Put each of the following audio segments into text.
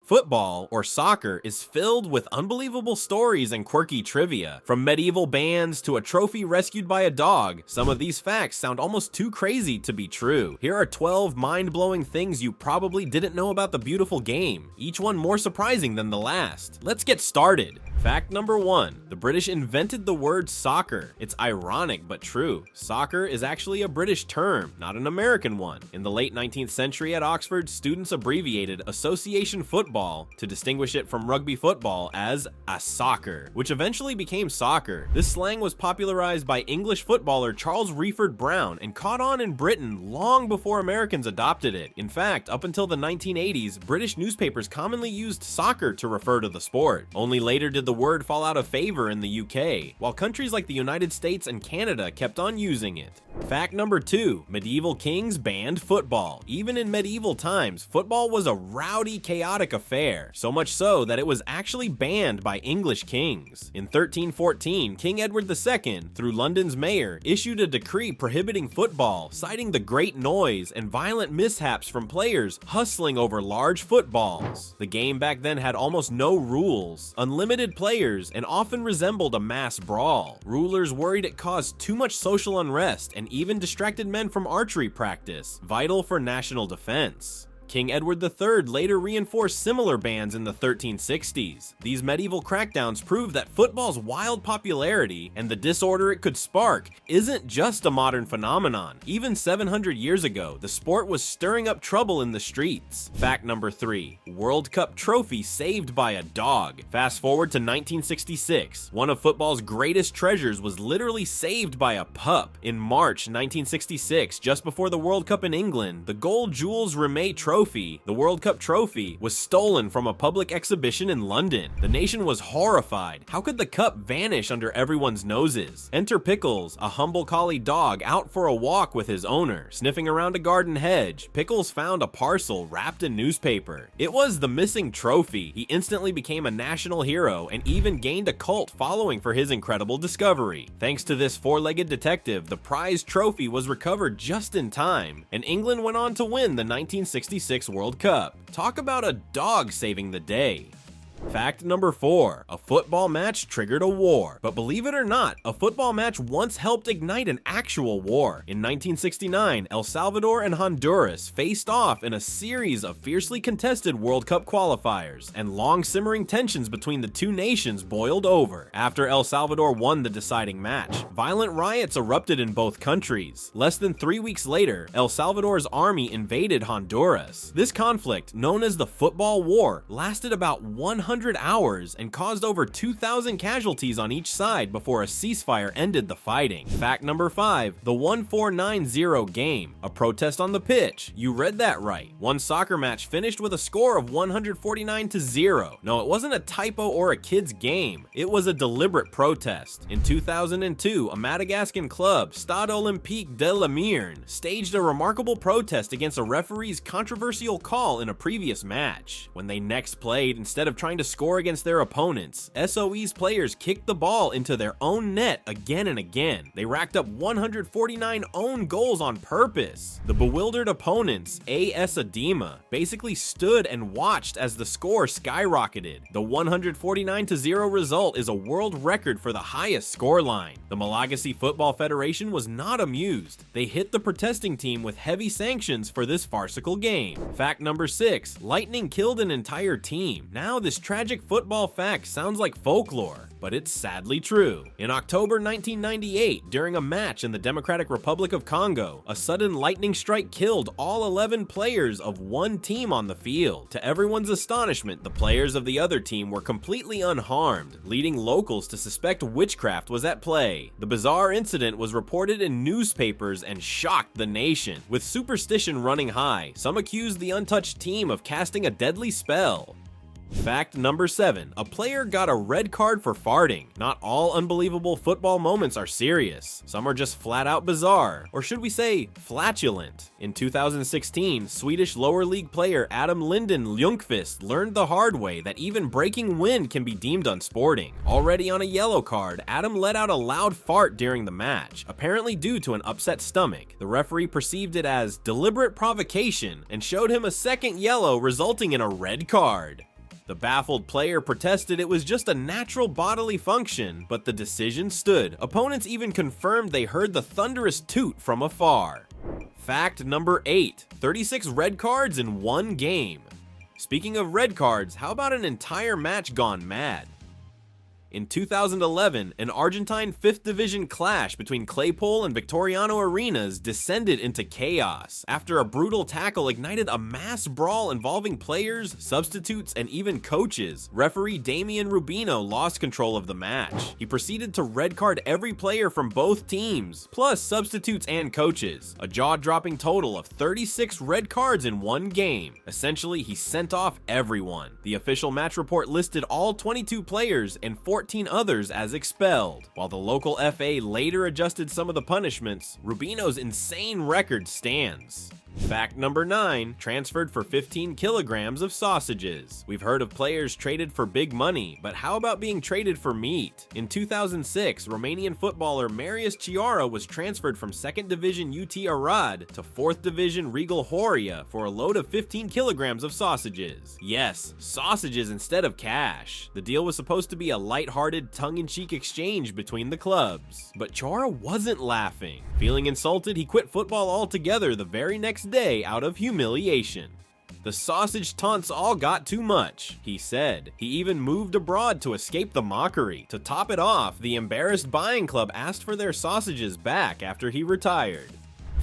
Football, or soccer, is filled with unbelievable stories and quirky trivia. From medieval bands to a trophy rescued by a dog, some of these facts sound almost too crazy to be true. Here are 12 mind-blowing things you probably didn't know about the beautiful game, each one more surprising than the last. Let's get started. Fact number 1. The British invented the word soccer. It's ironic but true. Soccer is actually a British term, not an American one. In the late 19th century at Oxford, students abbreviated association football to distinguish it from rugby football as a soccer, which eventually became soccer. This slang was popularized by English footballer Charles Reeford Brown and caught on in Britain long before Americans adopted it. In fact, up until the 1980s, British newspapers commonly used soccer to refer to the sport. Only later did the word fall out of favor in the UK, while countries like the United States and Canada kept on using it. Fact number 2. Medieval kings banned football. Even in medieval times, football was a rowdy, chaotic affair, so much so that it was actually banned by English kings. In 1314, King Edward II, through London's mayor, issued a decree prohibiting football, citing the great noise and violent mishaps from players hustling over large footballs. The game back then had almost no rules, unlimited players, and often resembled a mass brawl. Rulers worried it caused too much social unrest and even distracted men from archery practice, vital for national defense. King Edward III later reinforced similar bans in the 1360s. These medieval crackdowns prove that football's wild popularity and the disorder it could spark isn't just a modern phenomenon. Even 700 years ago, the sport was stirring up trouble in the streets. Fact number 3. World Cup trophy saved by a dog. Fast forward to 1966. One of football's greatest treasures was literally saved by a pup. In March 1966, just before the World Cup in England, the gold Jules Rimet trophy, the World Cup trophy, was stolen from a public exhibition in London. The nation was horrified. How could the cup vanish under everyone's noses? Enter Pickles, a humble collie dog out for a walk with his owner. Sniffing around a garden hedge, Pickles found a parcel wrapped in newspaper. It was the missing trophy. He instantly became a national hero and even gained a cult following for his incredible discovery. Thanks to this four-legged detective, the prized trophy was recovered just in time, and England went on to win the 1966 World Cup. Talk about a dog saving the day. Fact number 4. A football match triggered a war. But believe it or not, a football match once helped ignite an actual war. In 1969, El Salvador and Honduras faced off in a series of fiercely contested World Cup qualifiers, and long simmering tensions between the two nations boiled over. After El Salvador won the deciding match, violent riots erupted in both countries. Less than 3 weeks later, El Salvador's army invaded Honduras. This conflict, known as the Football War, lasted about 100 hours and caused over 2,000 casualties on each side before a ceasefire ended the fighting. Fact number 5. The 1490 game. A protest on the pitch. You read that right. One soccer match finished with a score of 149-0. No, it wasn't a typo or a kid's game. It was a deliberate protest. In 2002, a Madagascan club, Stade Olympique de la Mirne, staged a remarkable protest against a referee's controversial call in a previous match. When they next played, instead of trying to score against their opponents, SOE's players kicked the ball into their own net again and again. They racked up 149 own goals on purpose. The bewildered opponents, AS Adema, basically stood and watched as the score skyrocketed. The 149-0 result is a world record for the highest scoreline. The Malagasy Football Federation was not amused. They hit the protesting team with heavy sanctions for this farcical game. Fact number 6. Lightning killed an entire team. Now this tragic football fact sounds like folklore, but it's sadly true. In October 1998, during a match in the Democratic Republic of Congo, a sudden lightning strike killed all 11 players of one team on the field. To everyone's astonishment, the players of the other team were completely unharmed, leading locals to suspect witchcraft was at play. The bizarre incident was reported in newspapers and shocked the nation. With superstition running high, some accused the untouched team of casting a deadly spell. Fact number 7. A player got a red card for farting. Not all unbelievable football moments are serious. Some are just flat out bizarre, or should we say flatulent. In 2016, Swedish lower league player Adam Linden Ljungqvist learned the hard way that even breaking wind can be deemed unsporting. Already on a yellow card, Adam let out a loud fart during the match, apparently due to an upset stomach. The referee perceived it as deliberate provocation and showed him a second yellow, resulting in a red card. The baffled player protested it was just a natural bodily function, but the decision stood. Opponents even confirmed they heard the thunderous toot from afar. Fact number 8. 36 red cards in one game. Speaking of red cards, how about an entire match gone mad? In 2011, an Argentine 5th Division clash between Claypole and Victoriano Arenas descended into chaos after a brutal tackle ignited a mass brawl involving players, substitutes, and even coaches. Referee Damian Rubino lost control of the match. He proceeded to red card every player from both teams, plus substitutes and coaches. A jaw-dropping total of 36 red cards in one game. Essentially, he sent off everyone. The official match report listed all 22 players and 14 others as expelled. While the local FA later adjusted some of the punishments, Rubino's insane record stands. Fact number 9, transferred for 15 kilograms of sausages. We've heard of players traded for big money, but how about being traded for meat? In 2006, Romanian footballer Marius Chiara was transferred from 2nd Division UT Arad to 4th Division Regal Horia for a load of 15 kilograms of sausages. Yes, sausages instead of cash. The deal was supposed to be a lighthearted, tongue-in-cheek exchange between the clubs. But Chiara wasn't laughing. Feeling insulted, he quit football altogether the very next day out of humiliation. The sausage taunts all got too much, he said. He even moved abroad to escape the mockery. To top it off, the embarrassed buying club asked for their sausages back after he retired.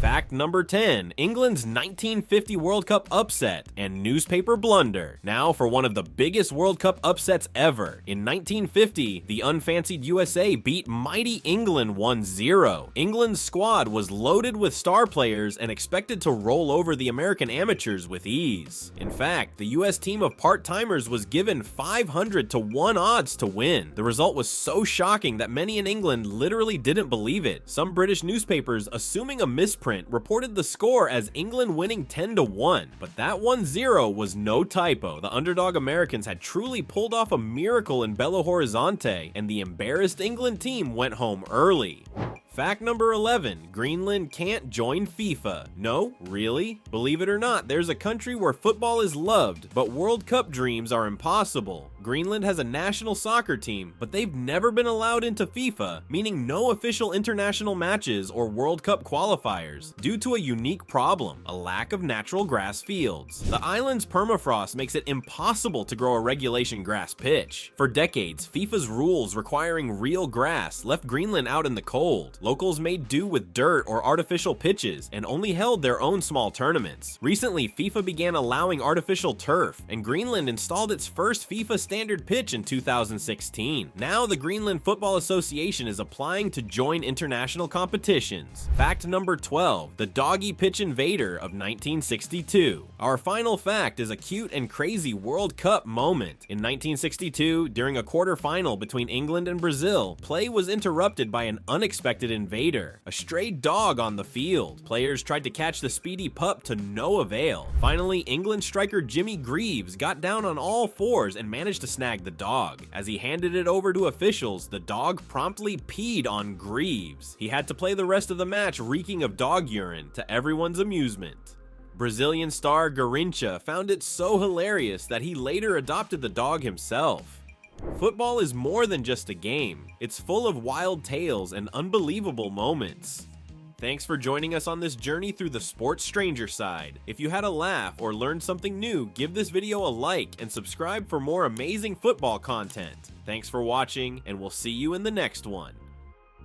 Fact number 10, England's 1950 World Cup upset and newspaper blunder. Now for one of the biggest World Cup upsets ever. In 1950, the unfancied USA beat mighty England 1-0. England's squad was loaded with star players and expected to roll over the American amateurs with ease. In fact, the US team of part-timers was given 500-1 odds to win. The result was so shocking that many in England literally didn't believe it. Some British newspapers, assuming a misprint, reported the score as England winning 10-1, but that 1-0 was no typo. The underdog Americans had truly pulled off a miracle in Belo Horizonte, and the embarrassed England team went home early. Fact number 11, Greenland can't join FIFA. No, really? Believe it or not, there's a country where football is loved, but World Cup dreams are impossible. Greenland has a national soccer team, but they've never been allowed into FIFA, meaning no official international matches or World Cup qualifiers, due to a unique problem, a lack of natural grass fields. The island's permafrost makes it impossible to grow a regulation grass pitch. For decades, FIFA's rules requiring real grass left Greenland out in the cold. Locals made do with dirt or artificial pitches and only held their own small tournaments. Recently, FIFA began allowing artificial turf, and Greenland installed its first FIFA standard pitch in 2016. Now, the Greenland Football Association is applying to join international competitions. Fact number 12, the doggy pitch invader of 1962. Our final fact is a cute and crazy World Cup moment. In 1962, during a quarterfinal between England and Brazil, play was interrupted by an unexpected invader, a stray dog on the field. Players tried to catch the speedy pup to no avail. Finally, England striker Jimmy Greaves got down on all fours and managed to snag the dog. As he handed it over to officials, the dog promptly peed on Greaves. He had to play the rest of the match reeking of dog urine, to everyone's amusement. Brazilian star Garrincha found it so hilarious that he later adopted the dog himself. Football is more than just a game. It's full of wild tales and unbelievable moments. Thanks for joining us on this journey through the sports stranger side. If you had a laugh or learned something new, give this video a like and subscribe for more amazing football content. Thanks for watching, and we'll see you in the next one.